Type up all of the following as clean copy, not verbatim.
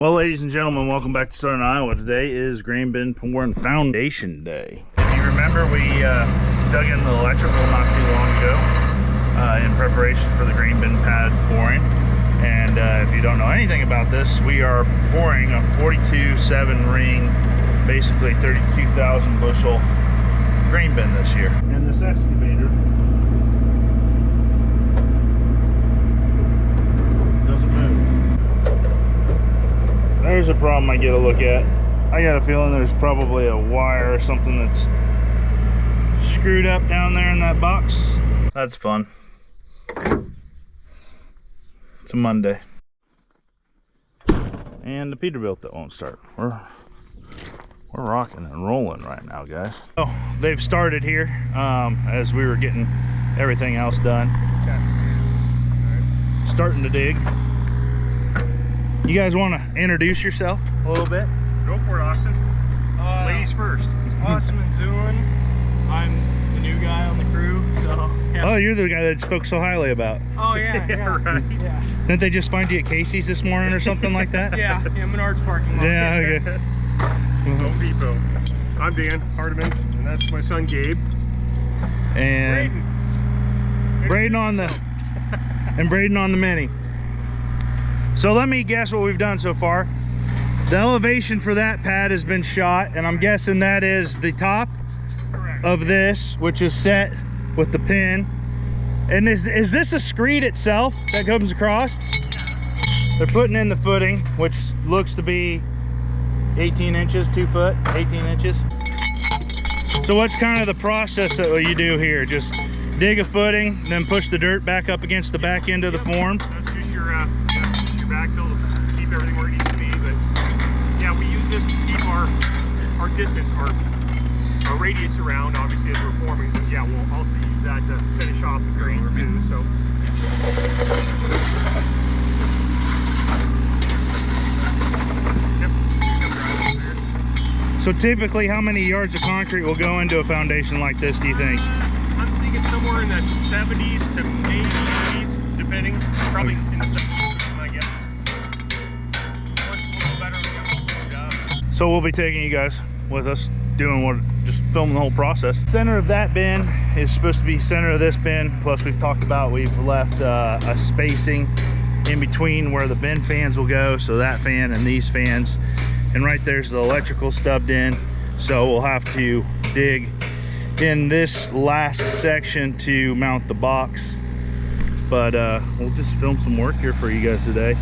Well, ladies and gentlemen, welcome back to Southern Iowa. Today is grain bin pouring foundation day. If you remember, we dug in the electrical not too long ago in preparation for the grain bin pad pouring. And if you don't know anything about this, we are pouring a 42/7 ring, basically 32,000 bushel grain bin this year. And this excavator doesn't move. There's a problem I get a look at. I got a feeling there's probably a wire or something that's screwed up down there in that box. That's fun. It's a Monday. And the Peterbilt that won't start. We're rocking and rolling right now, guys. Oh, they've started here as we were getting everything else done. Okay. Right. Starting to dig. You guys want to introduce yourself a little bit? Go for it, Austin. Ladies first. Austin and Zooin. I'm the new guy on the crew, so yeah. Oh, you're the guy that spoke so highly about. Oh yeah, yeah. Right. Yeah. Didn't they just find you at Casey's this morning or something like that? Yeah, Menards parking lot. Yeah, okay. Home Depot. I'm Dan Hardiman, and that's my son Gabe. And Braden on the Mini. So let me guess what we've done so far. The elevation for that pad has been shot, and I'm guessing that is the top of this, which is set with the pin. And is this a screed itself that comes across? They're putting in the footing, which looks to be 18 inches, 2 foot, 18 inches. So what's kind of the process that you do here? Just dig a footing, then push the dirt back up against the back end of the form? That's just your backfill to keep everything where it needs to be. But yeah, we use this to keep our distance, our radius around, obviously, as we're forming. But yeah, we'll also use that to finish off the grain too. So. So typically, how many yards of concrete will go into a foundation like this, do you think? I'm thinking somewhere in the 70s to maybe 80s, depending. Probably in the 70s, I guess. Once a little better, we got it up. So we'll be taking you guys with us, just filming the whole process. Center of that bin is supposed to be center of this bin. Plus, we've talked about we've left a spacing in between where the bin fans will go. So that fan and these fans. And right there's the electrical stubbed in, so we'll have to dig in this last section to mount the box. But we'll just film some work here for you guys today,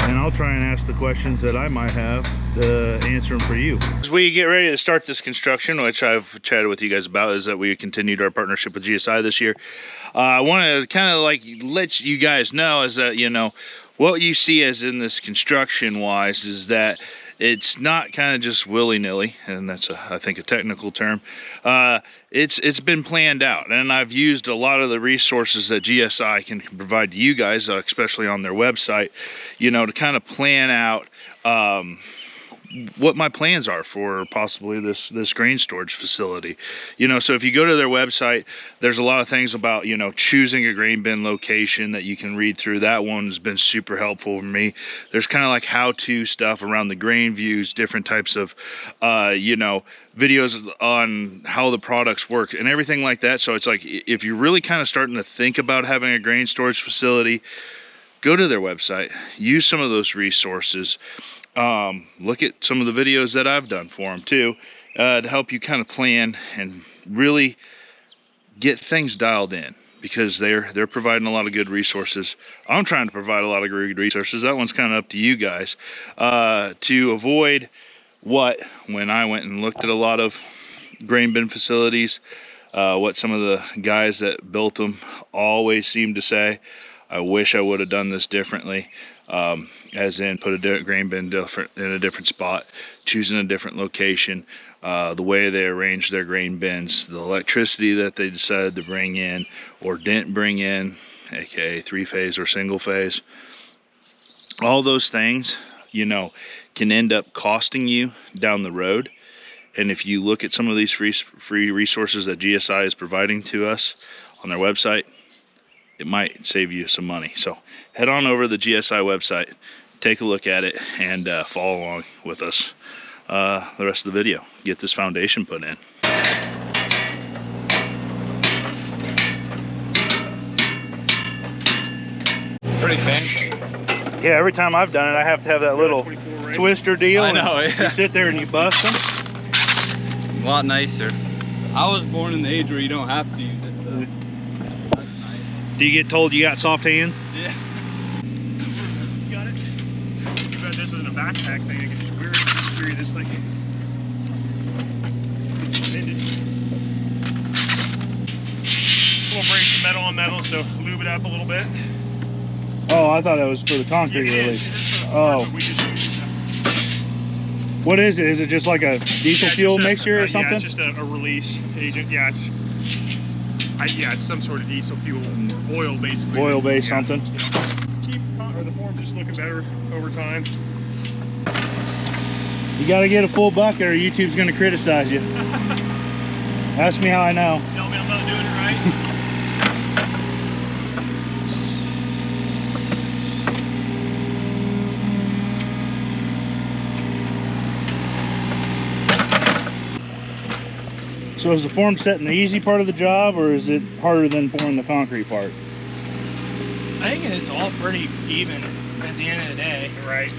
and I'll try and ask the questions that I might have to answer them for you. As we get ready to start this construction, which I've chatted with you guys about, is that we continued our partnership with GSI this year. I want to kind of like let you guys know is that, you know, what you see as in this construction wise is that it's not kind of just willy-nilly, and that's I think a technical term. It's been planned out, and I've used a lot of the resources that GSI can provide to you guys, especially on their website, you know, to kind of plan out what my plans are for possibly this grain storage facility. You know, so if you go to their website, there's a lot of things about, you know, choosing a grain bin location that you can read through. That one's been super helpful for me. There's kind of like how-to stuff around the grain views, different types of you know, videos on how the products work and everything like that. So it's like, if you're really kind of starting to think about having a grain storage facility, go to their website, use some of those resources. Look at some of the videos that I've done for them too, to help you kind of plan and really get things dialed in, because they're providing a lot of good resources. I'm trying to provide a lot of good resources. That one's kind of up to you guys, to avoid when I went and looked at a lot of grain bin facilities, what some of the guys that built them always seem to say. I wish I would have done this differently, as in put a grain bin in a different spot, choosing a different location, the way they arranged their grain bins, the electricity that they decided to bring in or didn't bring in, aka 3-phase or single phase. All those things, you know, can end up costing you down the road. And if you look at some of these free resources that GSI is providing to us on their website, it might save you some money. So head on over to the GSI website, take a look at it and follow along with us the rest of the video. Get this foundation put in. Pretty fancy. Yeah, every time I've done it, I have to have that little twister deal. I know, yeah. You sit there and you bust them. A lot nicer. I was born in the age where you don't have to use it, so that's nice. Do you get told you got soft hands? Yeah. You got it? Too bad this isn't a backpack thing. I can just screw this like bend it. We'll break some metal on metal, so lube it up a little bit. Oh, I thought it was for the concrete release. Oh. What is it? Is it just like a diesel fuel mixture or something? Yeah, it's just a release agent. Yeah, it's some sort of diesel fuel, oil basically. Oil-based something. You know, keeps the forms just looking better over time. You got to get a full bucket or YouTube's going to criticize you. Ask me how I know. Tell me I'm not doing it right. So is the form set in the easy part of the job, or is it harder than pouring the concrete part? I think it's all pretty even at the end of the day. Right.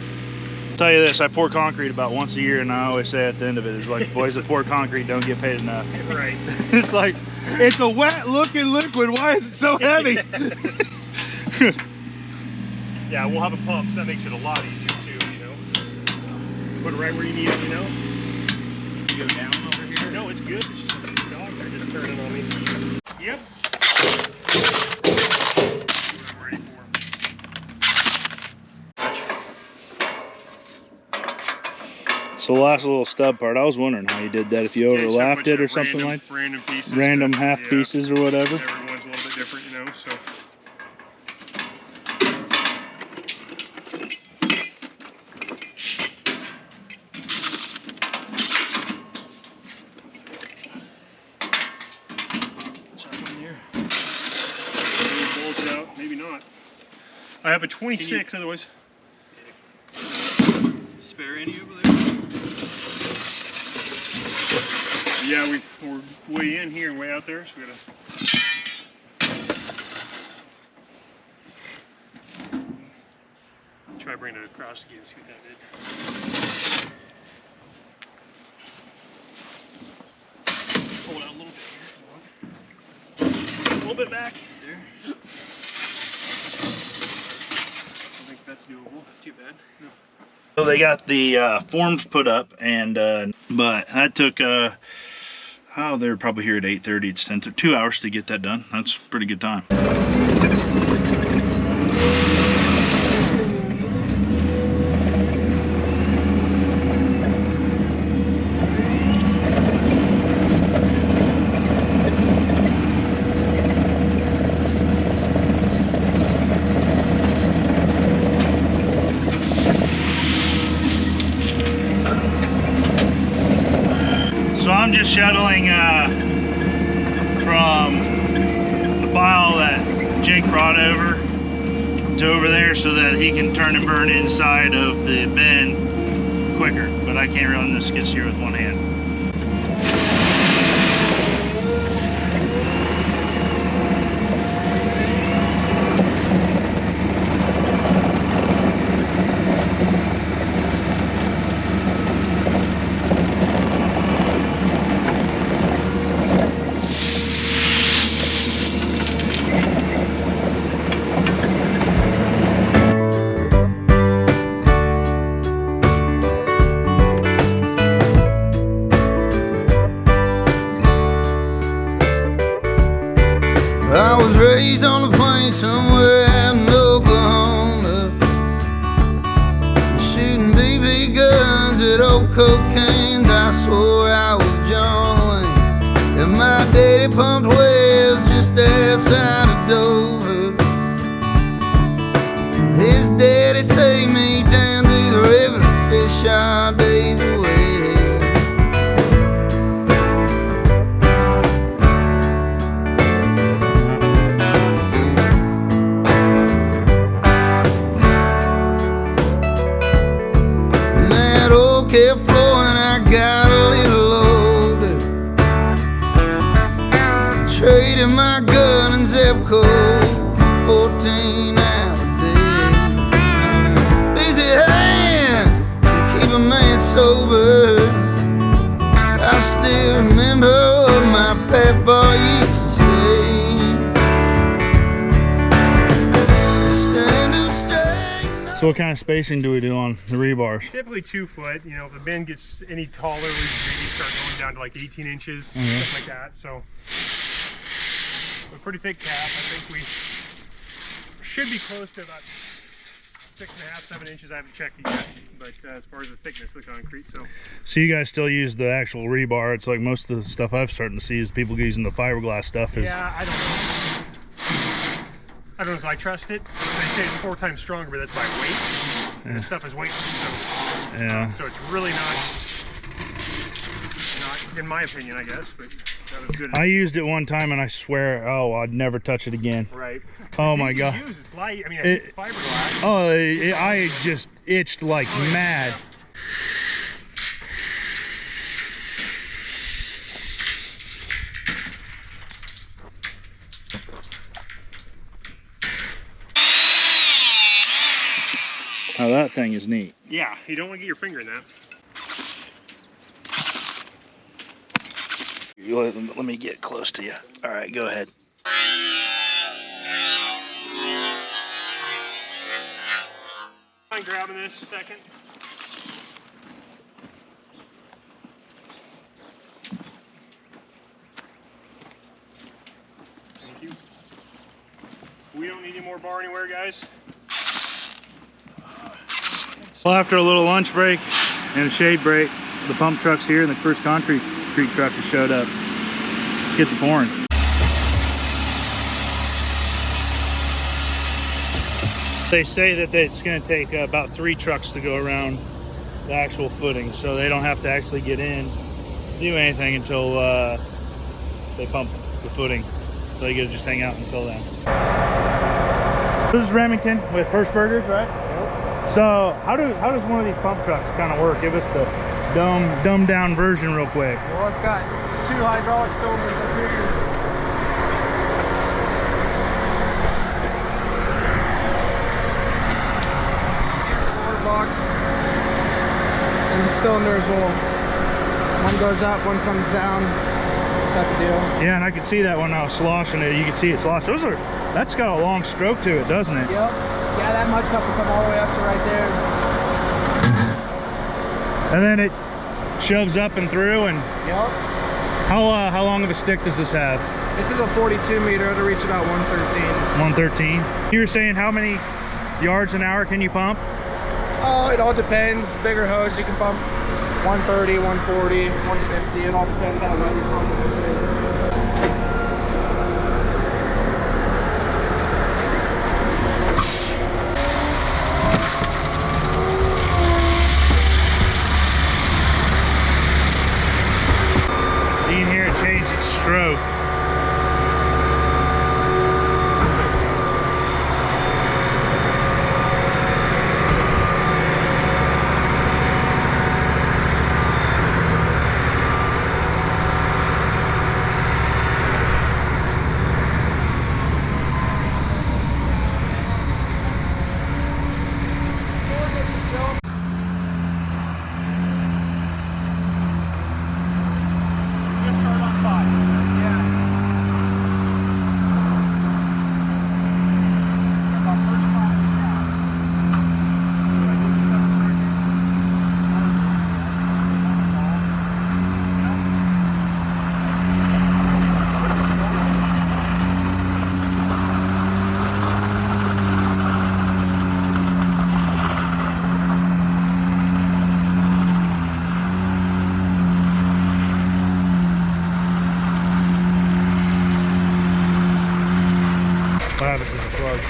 I'll tell you this, I pour concrete about once a year, and I always say at the end of it, it's like, boys that pour concrete don't get paid enough. Right. It's like, it's a wet looking liquid, why is it so heavy? Yeah, we'll have a pump, so that makes it a lot easier too, you know. Put it right where you need it, you know. You go down over here? No, it's good. It's just the dog there just turning on me. Yep. I'm ready for. So the last little stub part, I was wondering how you did that, if you overlapped it or something like that. Random pieces. Random half pieces or whatever. Everyone's a little bit different, you know, so. Maybe not. I have a 26, otherwise. Spare any over there? Yeah, we're way in here and way out there, so we gotta. Try bringing it across again, see what that did. Pull it out a little bit here. A little bit back. There. I think that's doable. Not too bad. No. So they got the forms put up, and but that took they were probably here at 8:30. It's 10:30, 2 hours to get that done. That's a pretty good time. So I'm just shuttling from the pile that Jake brought over to over there so that he can turn and burn inside of the bin quicker. But I can't run this skid steer with one hand. I was raised on a plain somewhere out in Oklahoma, shooting BB guns at old Coke cans. I swore I was John Wayne, and my daddy pumped wells just outside of Dover. His daddy take me down to the river to fish our days away. kept flowing, I got a little older. Traded my gun and zip code for 14 hour days. Busy hands to keep a man sober. I still remember what my papa used to say. Standing straight. So what kind of spacing do we do on the rebars? Typically 2 foot. You know, if the bend gets any taller, we maybe start going down to like 18 inches, stuff like that. So a pretty thick calf. I think we should be close to about 6.5, 7 inches. I haven't checked it yet, but as far as the thickness of the concrete. So you guys still use the actual rebar? It's like most of the stuff I've started to see is people using the fiberglass stuff. Yeah, I don't know. So I trust it. They say it's 4 times stronger, but that's by weight. And the stuff is weightless, so so it's really not, in my opinion, I guess. But that was good. I used it one time and I swear, oh, I'd never touch it again. Right. Oh it's my easy god. to use. It's light. I mean, it's fiberglass. Oh, I just itched like mad. Yeah. Oh, that thing is neat. Yeah, you don't want to get your finger in that. Let me get close to you. All right, go ahead. Mind grabbing this a second? Thank you. We don't need any more bar anywhere, guys. Well, after a little lunch break and a shade break, the pump truck's here and the first concrete truck has showed up. Let's get the pouring. They say that it's going to take about 3 trucks to go around the actual footing, so they don't have to actually get in, do anything until they pump the footing. So they get to just hang out until then. This is Remington with First Burgers, right? Yep. So how does one of these pump trucks kind of work? Give us the dumbed down version real quick. Well, it's got 2 hydraulic cylinders up here. Water box. And the cylinders will, one goes up, one comes down, type of deal. Yeah, and I could see that when I was sloshing it. You could see it slosh. That's got a long stroke to it, doesn't it? Yep. Yeah, that mud cup will come all the way up to right there. And then it shoves up and through. And Yep. how long of a stick does this have? This is a 42 meter. It'll reach about 113. 113. You were saying how many yards an hour can you pump? Oh, it all depends. Bigger hose, you can pump 130, 140, 150. It all depends how well you pump it. You can hear it change its stroke. What happens if the plug?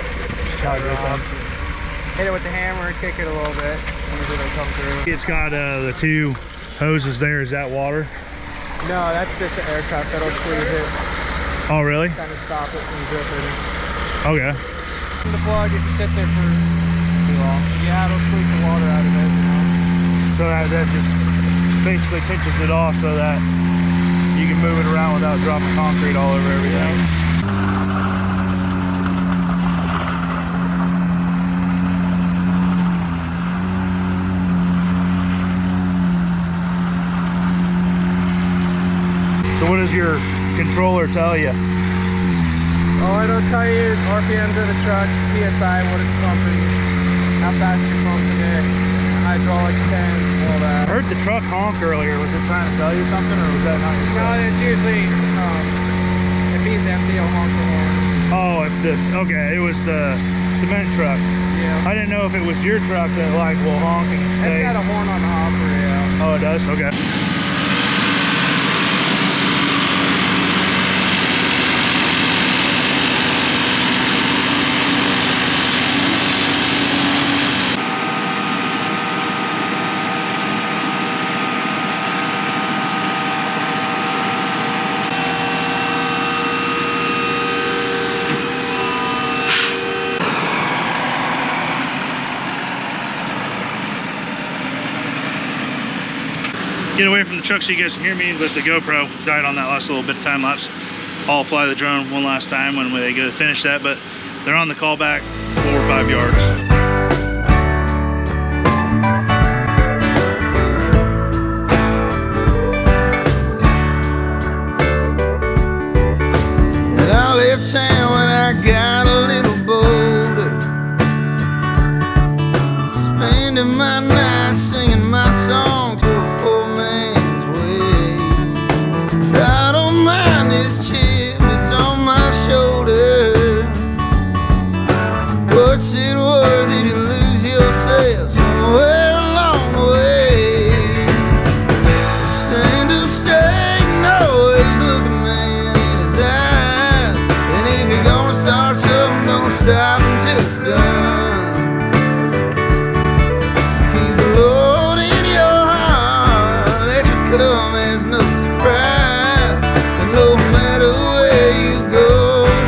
Hit it with the hammer, kick it a little bit. Usually they come through. It's got the 2 hoses there. Is that water? No, that's just the air cup that'll squeeze it. Oh, really? Kind of stop it from dripping. Okay. The plug, if you sit there for too long, yeah, it'll squeeze the water out of it. You know? So that just basically pinches it off so that you can move it around without dropping concrete all over everything. So what does your controller tell you? Oh, it'll tell you RPMs of the truck, PSI, what it's pumping, how fast you're pumping it, hydraulic temp, all that. I heard the truck honk earlier. Was it trying to tell you something, or was that not your No, truck? it's usually, if he's empty, it'll honk the horn. Oh, if this, okay, it was the cement truck. Yeah. I didn't know if it was your truck that like will honk and say. It's got a horn on the hopper, yeah. Oh, it does? Okay. Get away from the truck so you guys can hear me, but the GoPro died on that last little bit of time lapse. I'll fly the drone one last time when they go to finish that, but they're on the callback 4 or 5 yards. And I left town when I got a little bolder, spending my nights singing my song to a poor man's way. I don't mind this chip that's on my shoulder. What's it worth if you lose yourself somewhere along the way? Stand up straight and always look a man in his eyes. And if you're gonna start something, don't stop until it's done. Keep the Lord in your heart, let you come as no surprise. And no matter where you go,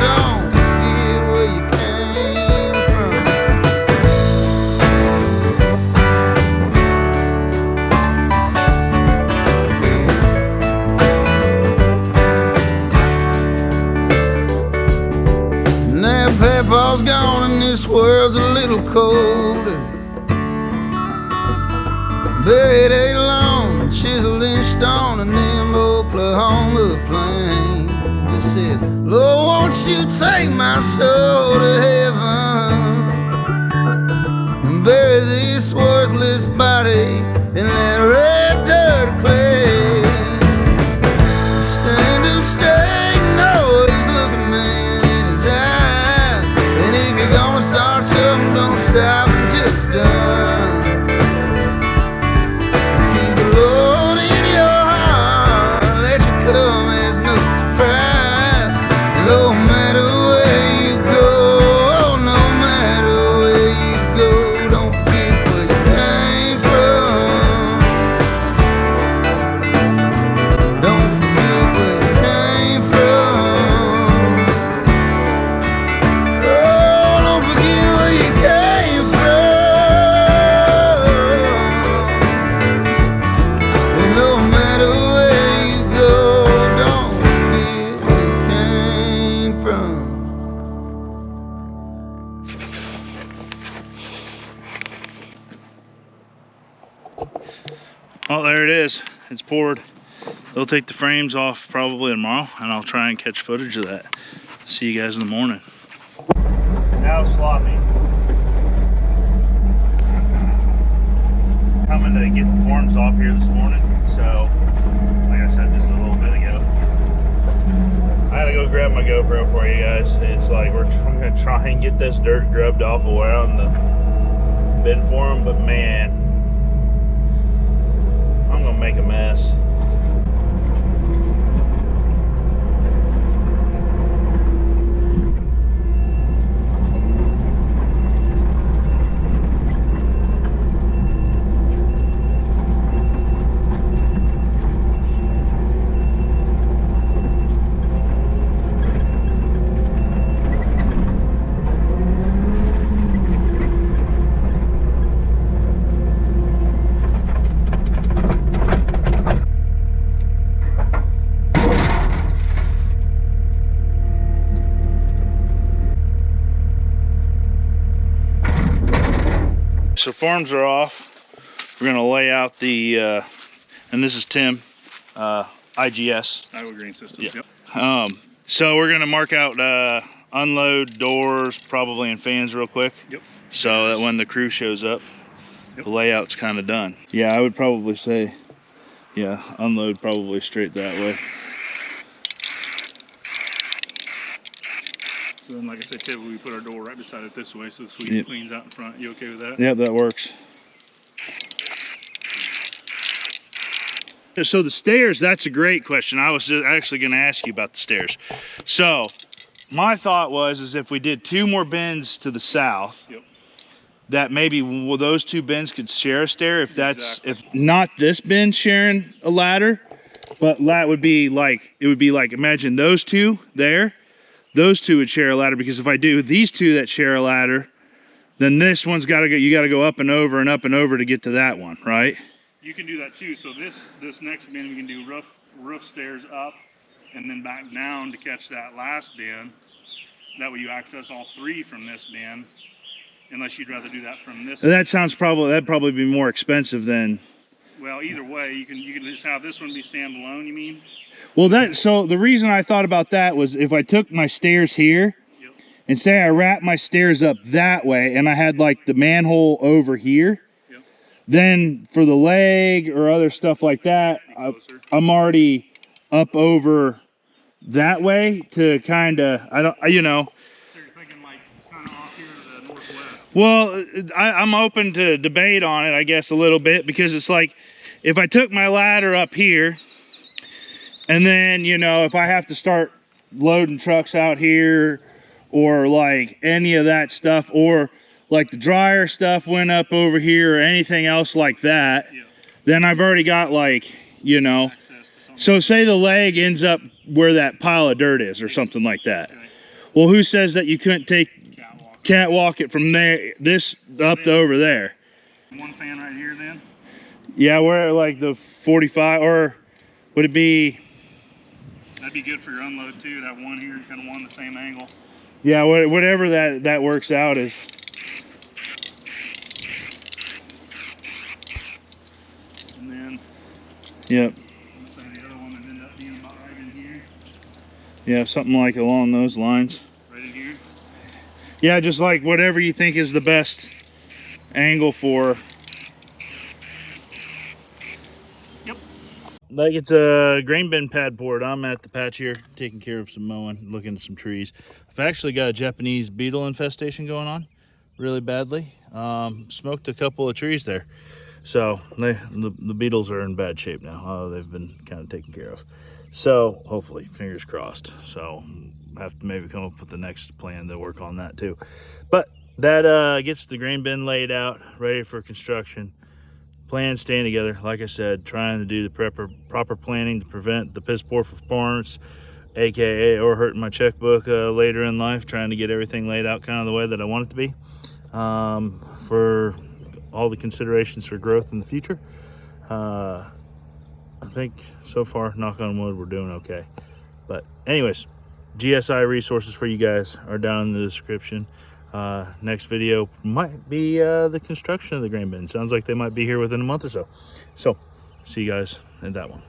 don't forget where you came from. Now Papa's gone and this world's a little colder. Buried alone, chiseled in stone in them Oklahoma plains. Just says, Lord, won't you take my soul to heaven and bury this worthless body in that red dirt clay. Stand up straight and always look a man in his eyes. And if you're gonna start something, don't stop until it's done. Keep the Lord in your heart, let you come as no surprise. No matter where you go, oh, no matter where you go, don't forget where you came from. Don't forget where you came from. Oh, don't forget where you came from. And no matter where you go, don't forget where you came from. Oh, there it is. It's poured. They'll take the frames off probably tomorrow, and I'll try and catch footage of that. See you guys in the morning. Now sloppy. Coming to get the forms off here this morning. So, like I said just a little bit ago, I had to go grab my GoPro for you guys. It's like I'm gonna try and get this dirt grubbed off around the bin for them, but man, I'm gonna make a mess. so forms are off. We're gonna lay out the, and this is Tim, IGS. Iowa Grain Systems. Yeah. Yep. So we're gonna mark out unload, doors, probably, and fans real quick. Yep. So that when the crew shows up, Yep. the layout's kind of done. Yeah, I would probably say, yeah, unload probably straight that way. So then, like I said, typically we put our door right beside it this way, so the sweep cleans out in front. You okay with that? Yep, that works. So the stairs, that's a great question. I was just actually going to ask you about the stairs. So my thought was if we did 2 more bins to the south, Yep. that maybe those 2 bins could share a stair. If that's if not this bin sharing a ladder, but that would be like, it would be like, imagine those 2 there, those 2 would share a ladder, because if I do these 2 that share a ladder, then this one's got to go, you got to go up and over and up and over to get to that one, right? You can do that too. So this next bin we can do roof stairs up and then back down to catch that last bin. That way you access all 3 from this bin, unless you'd rather do that from this. That sounds that'd probably be more expensive than. Well, either way, you can just have this one be standalone. You mean? Well, so the reason I thought about that was if I took my stairs here, Yep. and say I wrapped my stairs up that way, and I had like the manhole over here. Then for the leg or other stuff like that, I'm already up over that way to kind of, you know. So you're thinking like kind of off here to the northwest. Well, I'm open to debate on it, I guess, a little bit, because it's like, if I took my ladder up here, and then, you know, if I have to start loading trucks out here, or like any of that stuff, or like the dryer stuff went up over here or anything else like that, then I've already got, like, you know, so say the leg ends up where that pile of dirt is or something like that. Well, who says that you couldn't catwalk it from there, this up to over there? 1 fan right here then? Yeah, we're like the 45, or would it be? That'd be good for your unload too. That one here, kind of one the same angle. Yeah, whatever that works out is. And then, Yep. the other one would end up being about right in here. Yeah, something like along those lines. Right in here. Yeah, just like whatever you think is the best angle for. Yep. Like it's a grain bin pad board. I'm at the patch here, taking care of some mowing, looking at some trees. I've actually got a Japanese beetle infestation going on really badly. Smoked a couple of trees there. So the beetles are in bad shape now. They've been kind of taken care of. So hopefully, fingers crossed. So have to maybe come up with the next plan to work on that too. But that gets the grain bin laid out, ready for construction. Plans staying together. Like I said, trying to do the proper planning to prevent the piss poor performance, aka or hurting my checkbook later in life. Trying to get everything laid out kind of the way that I want it to be, for all the considerations for growth in the future. I think so far, knock on wood, we're doing okay. But anyways, GSI resources for you guys are down in the description. Next video might be the construction of the grain bin. Sounds like they might be here within a month or so. So see you guys in that one.